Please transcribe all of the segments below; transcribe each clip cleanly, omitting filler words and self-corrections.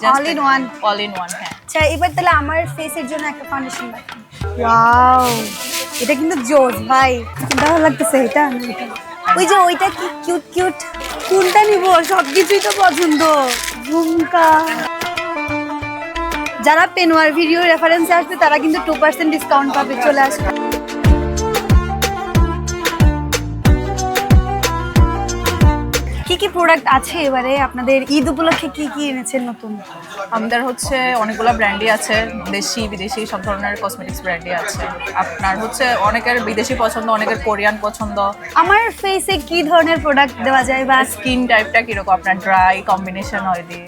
All in one. হ্যাঁ। আচ্ছা এবার তাহলে আমার ফেসের জন্য একটা ফাউন্ডেশন দেখান। ওয়াও, এটা কিন্তু জোস ভাই, ভালো লাগতেছে। এটা না এটা, ওই যে ওইটা কি কিউট কিউট, কোনটা নিব? সবকিছুই তো পছন্দ। ঝুমকা, যারা পেনোয়ার ভিডিও রেফারেন্সে আসবে তারা কিন্তু 2% ডিসকাউন্ট পাবে, চলে আসবে। কি কি প্রোডাক্ট আছে এবারে আপনাদের ঈদ উপলক্ষে? কি কি এনেছেন নতুন? আমাদের হচ্ছে অনেকগুলো ব্র্যান্ডই আছে, দেশি বিদেশি সব ধরনের কসমেটিক্স ব্র্যান্ডই আছে। আপনার হচ্ছে অনেকের বিদেশি পছন্দ, অনেকের কোরিয়ান পছন্দ। আমার ফেসে কি ধরনের প্রোডাক্ট দেওয়া যায় বা স্কিন টাইপটা কিরকম আপনার? Dry, combination, oily?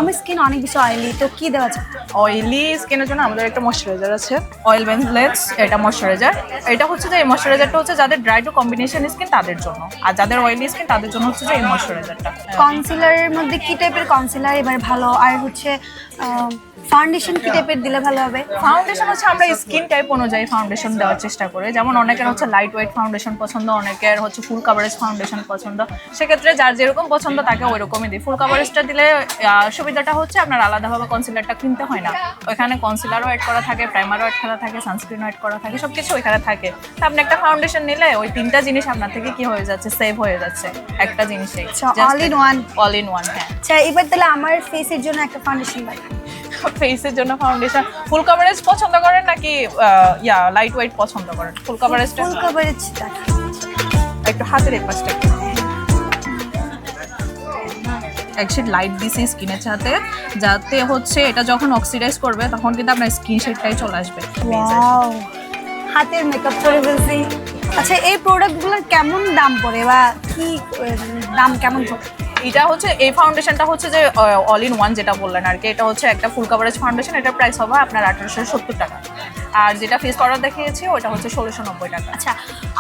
আমার স্কিন অনেক বেশি অয়েলি, তো কি দেওয়া যায়? অয়েলি স্কিনের জন্য আমাদের একটা ময়শ্চারাইজার আছে, অয়েল বেঞ্জলেস, এটা ময়শ্চারাইজার। এটা হচ্ছে যে এই ময়শ্চারাইজারটা হচ্ছে যাদের ড্রাই টু কম্বিনেশন স্কিন তাদের জন্য, আর যাদের অয়েলি স্কিন তাদের জন্য হচ্ছে যে এই ময়শ্চারাইজারটা। কনসিলারের মধ্যে কি টাইপের কনসিলার এবার ভালো, আর হচ্ছে ফাউন্ডেশন কি টাইপের দিলে ভালো হবে? ফাউন্ডেশন হচ্ছে আমরা স্কিন টাইপ অনুযায়ী ফাউন্ডেশন দেওয়ার চেষ্টা করি। যেমন অনেকের হচ্ছে লাইট ওয়েট ফাউন্ডেশন পছন্দ, অনেকের হচ্ছে ফুল কাভারেজ ফাউন্ডেশন পছন্দ। সেক্ষেত্রে যার যেরকম পছন্দ তাকে ওই রকমই দিই। ফুল কাভারেজটা দিলে সুবিধাটা হচ্ছে আপনার আলাদাভাবে কনসিলারটা কিনতে হয় না, ওইখানে কনসিলারও অ্যাড করা থাকে, প্রাইমারও অ্যাড করা থাকে, সানস্ক্রিনও অ্যাড করা থাকে, সব কিছু ওইখানে থাকে। তো আপনি একটা ফাউন্ডেশন নিলে ওই তিনটা জিনিস আপনার থেকে কি হয়ে যাচ্ছে, সেভ হয়ে যাচ্ছে একটা জিনিসেই। All in one. All in one, হ্যাঁ। আচ্ছা এবার তাহলে আমার ফেসের জন্য একটা ফাউন্ডেশন দেখান। ফেসের জন্য ফাউন্ডেশন ফুল কভারেজ পছন্দ করেন নাকি লাইট ওয়েট পছন্দ করেন? ফুল কভারেজটা। ফুল কভারেজ একটু হাতের এই পাশটা একশিট লাইট দিছি স্কিনের সাথে, যাতে হচ্ছে এটা যখন অক্সিডাইজ করবে তখন কিন্তু আপনার স্কিন শেডটাই চলে আসবে। ওয়াও, হাতের মেকআপ করে ফেলছি। আচ্ছা এই প্রোডাক্টগুলোর কেমন দাম পড়ে বা কি দাম কেমন পড়ে? এটা হচ্ছে এই ফাউন্ডেশনটা হচ্ছে যে অল ইন ওয়ান যেটা বললেন আর কি, এটা হচ্ছে একটা ফুল কভারেজ ফাউন্ডেশন। এটার প্রাইস হবে আপনার 1870 টাকা, আর যেটা ফেস পাউডার দেখিয়েছি ওটা হচ্ছে 1690 টাকা। আচ্ছা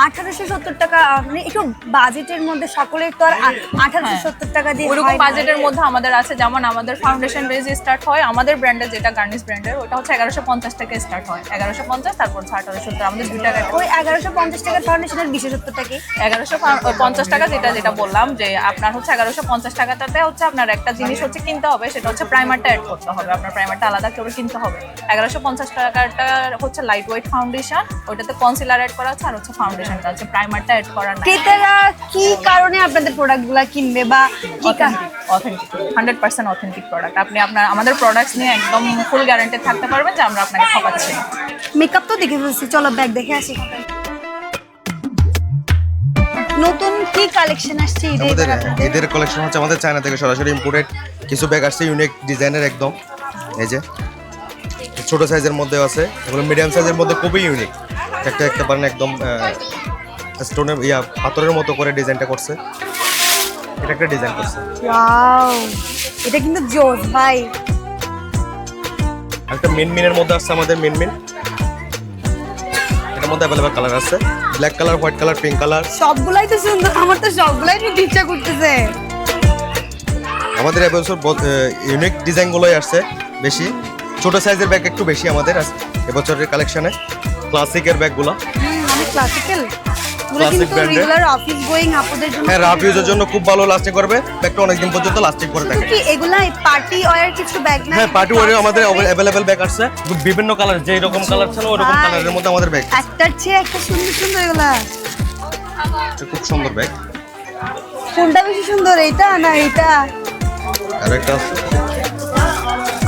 1870 টাকা, আপনি একটু বাজেটের মধ্যে, সকলের তো আর 1870 টাকা দিয়ে ওরকম বাজেটের মধ্যে আমাদের আছে। যেমন আমাদের ফাউন্ডেশন রেঞ্জ স্টার্ট হয় আমাদের ব্র্যান্ডের, যেটা গার্নিশ ব্র্যান্ডের, ওটা হচ্ছে 1150 টাকা স্টার্ট হয়। 1150, তারপর 1870, আমাদের 2 টাকা। ওই 1150 টাকার ফাউন্ডেশনের বিশেষত্বটা কি? 1150 টাকা যেটা বললাম যে আপনার হচ্ছে 1150 টাকাটাতে হচ্ছে আপনার একটা জিনিস হচ্ছে কিনতে হবে, সেটা হচ্ছে প্রাইমারটা অ্যাড করতে হবে। আপনার প্রাইমারটা আলাদা করে কিনতে হবে। 1150 টাকাটা হচ্ছে লাইট ওয়েট ফাউন্ডেশন, ওইটাতে কনসিলার অ্যাড করা আছে, আর হচ্ছে ফাউন্ডেশনটা আছে, প্রাইমারটা অ্যাড করা না। ক্রেতারা কি কারণে আপনাদের প্রোডাক্টগুলো কিনবে বা কি অথেন্টিক 100% অথেন্টিক প্রোডাক্ট। আপনি আমাদের প্রোডাক্টস নিয়ে একদম ফুল গ্যারান্টি থাকতে পারবেন যে আমরা আপনাকে ঠকাচ্ছি না। মেকআপ তো দেখে ফেলছি, চলো ব্যাগ দেখে আসি। নতুন কি কালেকশন আসছে আমাদের ঈদের কালেকশন হচ্ছে আমাদের চায়না থেকে সরাসরি ইম্পোর্টেড কিছু ব্যাগ আসছে, ইউনিক ডিজাইনের একদম। এই যে ছোট সাইজের মধ্যে আছে, এগুলো মিডিয়াম সাইজের মধ্যে খুবই ইউনিক। একটা পারেন একদম স্টোনের পাথরের মতো করে ডিজাইনটা করছে, এটা একটা ডিজাইন করছে। ওয়াও, এটা কিন্তু জোস ভাই। একটা মিনমিনের মধ্যে আসছে আমাদের মিনমিন, এটার মধ্যে অ্যাভেলেবল কালার আছে, black colour, white colour, pink colour. সবগুলাই তো সুন্দর, আমার তো সবগুলাই নিতে ইচ্ছা করতেছে। আমাদের এবছর ইউনিক ডিজাইনগুলোই আসছে বেশি, ছোট সাইজের ব্যাগ একটু বেশি আমাদের এবছরের কালেকশনে। ক্লাসিকের ব্যাগগুলো অনেক ক্লাসিক্যাল, ক্লাসিক ব্র্যান্ডের। রেগুলার অফিস গোয়িং আপুদের জন্য, হ্যাঁ, রাফ ইউজের জন্য খুব ভালো লাস্টিং করবে, ব্যাগটা অনেকদিন পর্যন্ত লাস্টিং করে থাকে। কি এগুলা পার্টি ওয়্যার কিছু ব্যাগ না? হ্যাঁ, পার্টি ওয়্যারে আমাদের অ্যাভেলেবল ব্যাগ আসছে, বিভিন্ন কালার, যে রকম কালার ছিল ওই রকম কালারের মধ্যে আমাদের ব্যাগ। একটার চেয়ে একটা সুন্দর সুন্দর এগুলা। খুব সুন্দর ব্যাগ। কোনটা বেশি সুন্দর, এইটা না এইটা? আর একটা আছে,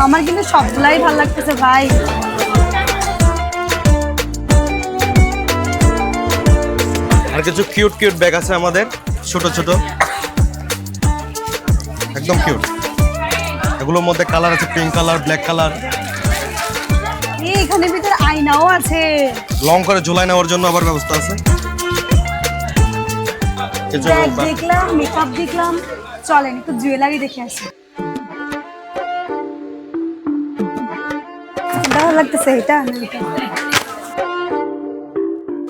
আমার কিন্তু সবগুলাই ভালো লাগতেছে ভাই। আর কিছু কিউট কিউট ব্যাগ আছে আমাদের, ছোট ছোট একদম কিউট। এগুলোর মধ্যে কালার আছে, পিঙ্ক কালার, ব্ল্যাক কালার। এখানে ভিতরে আয়নাও আছে, লং করে ঝুলাই নেওয়ার জন্য আবার ব্যবস্থা আছে। ব্যাগ দেখলাম, মেকআপ দেখলাম, চলেন একটু জুয়েলারি দেখে আসি। ভালো লাগতেছে, এটা না এটা?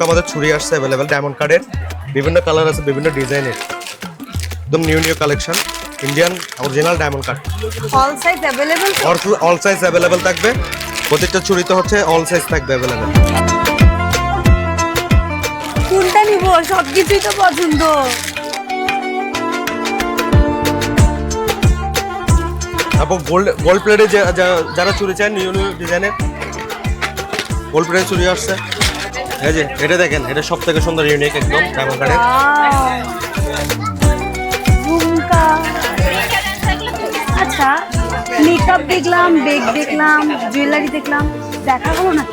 আমাদের ছুরি আসছে অ্যাভেলেবেল, ডায়মন্ড কার্ডের বিভিন্ন কালার আছে, বিভিন্ন ডিজাইনের, একদম new collection, Indian original diamond card. All size available, all size available থাকবে, প্রত্যেকটা ছুরিতে হচ্ছে অল সাইজ থাকবে অ্যাভেলেবেল। কোনটা নিব? সবকিছুই তো পছন্দ। তারপর গোল্ড প্লেটে যারা চুরি চায় নিউ নিউ ডিজাইনের গোল্ড প্লেটে চুরি আসছে। এই যে এটা দেখেন, এটা সব থেকে সুন্দর ইউনিক একদম ডায়মন্ড কাটের। ঝুমকা। আচ্ছা, মেকআপ দেখলাম, বেগ দেখলাম, জুয়েলারি দেখলাম, দেখা হলো না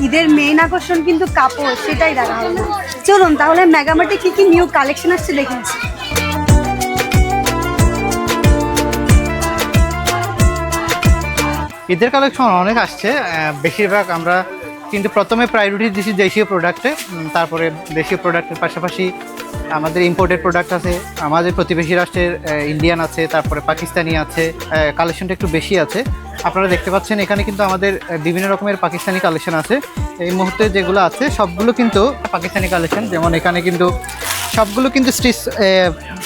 ঈদের মেইন আকর্ষণ কিন্তু কাপড়, সেটাই দেখা হলো না। চলুন তাহলে মেগামার্টে কি কি নিউ কালেকশন আসছে দেখে আসি। ঈদের কালেকশন অনেক আসছে, বেশিরভাগ আমরা কিন্তু প্রথমে প্রায়োরিটি দিচ্ছি দেশীয় প্রোডাক্টে, তারপরে দেশীয় প্রোডাক্টের পাশাপাশি আমাদের ইম্পোর্টেড প্রোডাক্ট আছে, আমাদের প্রতিবেশী রাষ্ট্রের ইন্ডিয়ান আছে, তারপরে পাকিস্তানি আছে, কালেকশনটা একটু বেশি আছে। আপনারা দেখতে পাচ্ছেন এখানে কিন্তু আমাদের বিভিন্ন রকমের পাকিস্তানি কালেকশন আছে। এই মুহূর্তে যেগুলো আছে সবগুলো কিন্তু পাকিস্তানি কালেকশন। যেমন এখানে কিন্তু সবগুলো কিন্তু স্টিচ,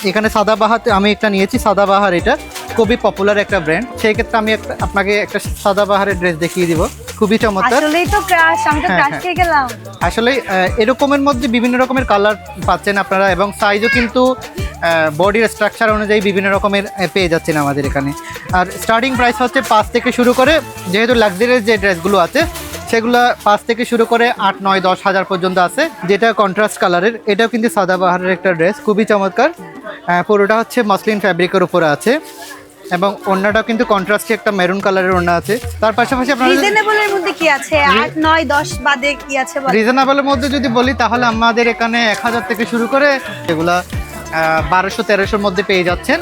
এখানে সাদাবাহার আমি একটা নিয়েছি, সাদাবাহার এটা খুবই পপুলার একটা ব্র্যান্ড। সেই ক্ষেত্রে আমি আপনাকে একটা সাদাবাহারের ড্রেস দেখিয়ে দিব, খুবই চমৎকার। আসলেই তো ক্রাশ, আমি তো ক্রাশ খেয়ে গেলাম। আসলে এরকমের মধ্যে বিভিন্ন রকমের কালার পাচ্ছেন আপনারা, এবং সাইজও কিন্তু বডির স্ট্রাকচার অনুযায়ী বিভিন্ন রকমের পেয়ে যাচ্ছেন আমাদের এখানে। আর স্টার্টিং প্রাইস হচ্ছে 5 থেকে শুরু করে, যেহেতু লাক্সারিয়াস যে ড্রেসগুলো আছে সেগুলো 5 থেকে শুরু করে 8, 9, 10 হাজার পর্যন্ত আছে। যেটা কন্ট্রাস্ট কালারের, এটাও কিন্তু সাদাবাহারের একটা ড্রেস, খুবই চমৎকার। পুরোটা হচ্ছে মসলিন ফ্যাব্রিকের উপরে আছে, এবং ওড়নাটাও কিন্তু কন্ট্রাস্টে একটা মেরুন কালারের ওড়না আছে। তার পাশাপাশি আপনারা রিজনেবলের মধ্যে কি আছে? 8, 9, 10 বাদে কি আছে বল? রিজনেবলের মধ্যে যদি বলি তাহলে আমাদের এখানে 1000 থেকে শুরু করে এগুলা 1200-1300-র মধ্যে পেয়ে যাচ্ছেন।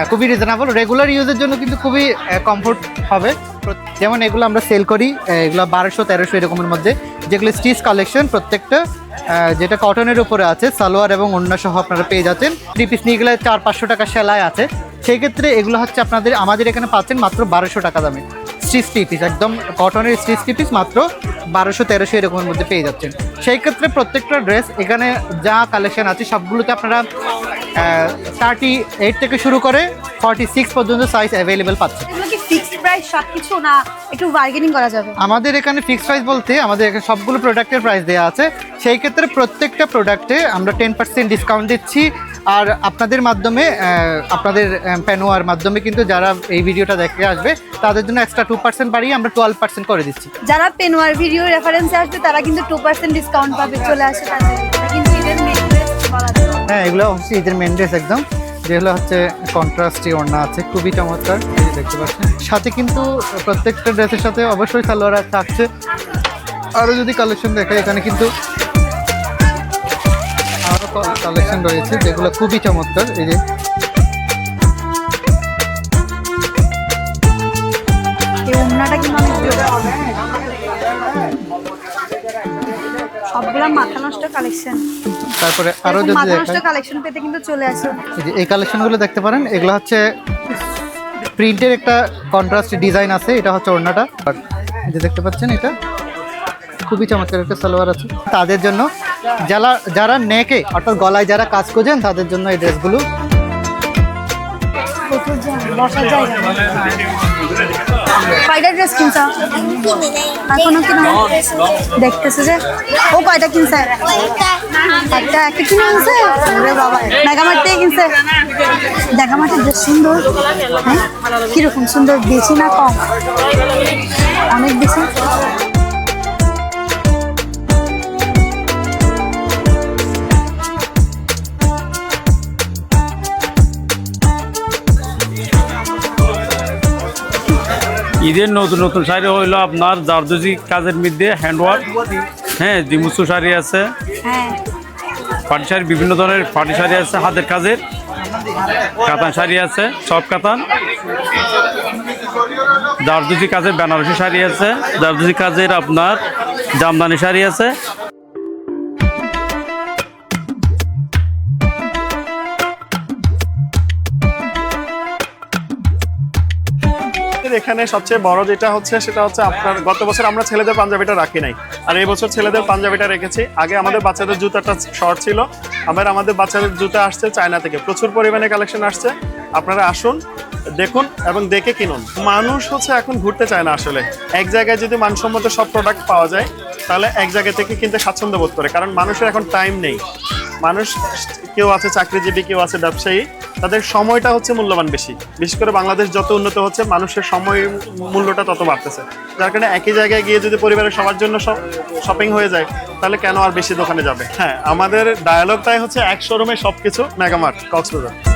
খুবই রিজনেবল, রেগুলার ইউজের জন্য কিন্তু খুবই কমফোর্ট হবে। যেমন এগুলো আমরা সেল করি, এগুলো 1200-1300 এরকমের মধ্যে, যেগুলো স্টিচ কালেকশন প্রত্যেকটা, যেটা কটনের উপরে আছে, সালোয়ার এবং ওড়না সহ আপনারা পেয়ে যাচ্ছেন। 3 পিস নিয়ে গেলে 400-500 টাকা সেলাই আছে। সেই ক্ষেত্রে এগুলো হচ্ছে আমাদের এখানে পাচ্ছেন মাত্র 1200 টাকা দামে স্টিচ 3 পিস, একদম কটনের স্টিচ 3 পিস মাত্র 1200-1300 এরকমের মধ্যে পেয়ে যাচ্ছেন। সেই ক্ষেত্রে প্রত্যেকটা ড্রেস এখানে যা কালেকশন আছে সবগুলোতে আপনারা 38 থেকে শুরু করে 46 পর্যন্ত সাইজ অ্যাভেলেবেল পাচ্ছেন। এগুলো কি ফিক্সড প্রাইস সবকিছু, না একটু বার্গেনিং করা যাবে? আমাদের এখানে ফিক্সড প্রাইস বলতে আমাদের এখানে সবগুলো প্রোডাক্টের প্রাইস দেওয়া আছে। সেই ক্ষেত্রে প্রত্যেকটা প্রোডাক্টে আমরা 10% ডিসকাউন্ট দিচ্ছি। আর আপনাদের মাধ্যমে, আপনাদের প্যানোয়ার মাধ্যমে কিন্তু যারা এই ভিডিওটা দেখে আসবে তাদের জন্য এক্সট্রা 2% বাড়িয়ে আমরা 12% করে দিচ্ছি। যারা পেনোয়ার ভিডিও রেফারেন্সে আসবে তারা কিন্তু 2% ডিসকাউন্ট পাবে। চলে আসে তাদের, এটা কিন্তু ঈদের মেইন ড্রেস বলা যায়। হ্যাঁ, এগুলো হচ্ছে ঈদের মেন ড্রেস একদম, যেগুলো হচ্ছে কন্ট্রাস্টে ওড়না আছে, খুবই চমৎকার, এই যে দেখতে পাচ্ছেন। সাথে কিন্তু প্রত্যেকটা ড্রেসের সাথে অবশ্যই সালোয়ার থাকছে। আরও যদি কালেকশন দেখে, এখানে কিন্তু আরও কালেকশন রয়েছে যেগুলো খুবই চমৎকার। এই যে এই ওড়নাটা কিন্তু অনেক জোর। সবগুলা মাথা নষ্ট কালেকশন। তারপরে আরও যদি মাথা নষ্ট দেখায়, কালেকশন পেতে কিন্তু চলে আসো। এই যে এই কালেকশনগুলো দেখতে পারেন, এগুলো হচ্ছে প্রিন্টের একটা কন্ট্রাস্ট ডিজাইন আছে, এটা হচ্ছে ওড়নাটা। আর এই যে দেখতে পাচ্ছেন, এটা খুবই চমৎকার একটা সালোয়ার আছে। তাদের জন্য যারা নেকে অর্থাৎ গলায় যারা কাজ করছেন তাদের জন্য এই ড্রেসগুলো। বসার জায়গা কয়টা ড্রেস কিনছা? এখনো কিনা দেখতেছে যে ও কয়টা কিনছে? একটা কিনে আনছে। ওরে বাবা, মেগামার্ট থেকে কিনছে। মেগামার্টের ড্রেস সুন্দর। হ্যাঁ, কিরকম সুন্দর? বেশি না কম? অনেক বেশি। ঈদের নতুন নতুন শাড়ি হইলো আপনার জারদোজি কাজের মধ্যে হ্যান্ডওয়ার্ক, হ্যাঁ, দিমুসু শাড়ি আছে, হ্যাঁ, পাটি শাড়ি, বিভিন্ন ধরনের পাটি শাড়ি আছে, হাতের কাজের কাতান শাড়ি আছে, সব কাতান, জারদোজি কাজের বেনারসি শাড়ি আছে, জারদোজি কাজের আপনার জামদানি শাড়ি আছে। এখানে সবচেয়ে বড় যেটা হচ্ছে সেটা হচ্ছে আপনার গত বছর আমরা ছেলেদের পাঞ্জাবিটা রাখি নাই, আর এই বছর ছেলেদের পাঞ্জাবিটা রেখেছি। আগে আমাদের বাচ্চাদের জুতাটা শর্ট ছিল, আমাদের বাচ্চাদের জুতা আসছে চায়না থেকে, প্রচুর পরিমাণে কালেকশন আসছে। আপনারা আসুন, দেখুন এবং দেখে কিনুন। মানুষ হচ্ছে এখন ঘুরতে চায় না আসলে। এক জায়গায় যদি মানসম্মত সব প্রোডাক্ট পাওয়া যায় তাহলে এক জায়গা থেকে কিনতে স্বাচ্ছন্দ্য বোধ করে, কারণ মানুষের এখন টাইম নেই। মানুষ কেউ আছে চাকরিজীবী, কেউ আছে ব্যবসায়ী, তাদের সময়টা হচ্ছে মূল্যবান বেশি। বিশেষ করে বাংলাদেশ যত উন্নত হচ্ছে, মানুষের সময় মূল্যটা তত বাড়তেছে, যার কারণে একই জায়গায় গিয়ে যদি পরিবারের সবার জন্য শপিং হয়ে যায়, তাহলে কেন আর বেশি দোকানে যাবে। হ্যাঁ, আমাদের ডায়ালগটাই হচ্ছে এক শোরুমে সবকিছু, মেগামার্ট কক্সবাজার।